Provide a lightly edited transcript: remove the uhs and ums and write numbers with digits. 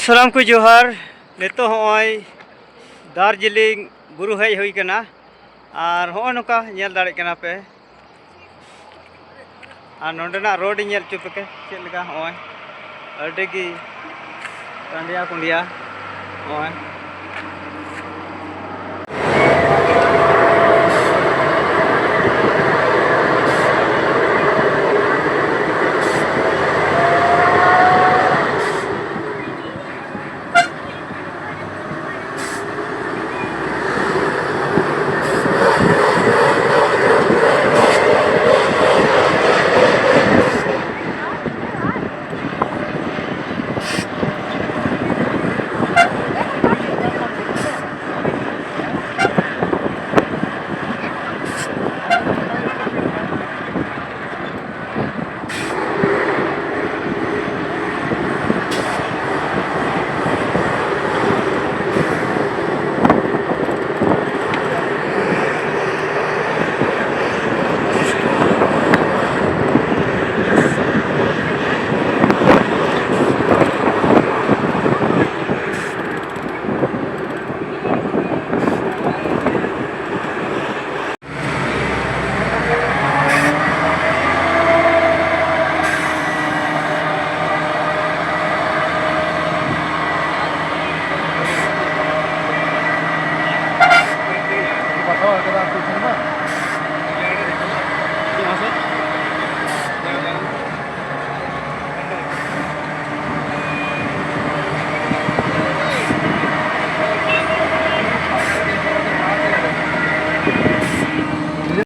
सलाम को जोहार नितो होय दार्जिलिंग बुरु हेज हुई कना और हो नोका नेल दाड़े कना पे और नोंडेना रोड नेल चुपके चेद लगा होय अडेगी टांडिया कुंडिया होय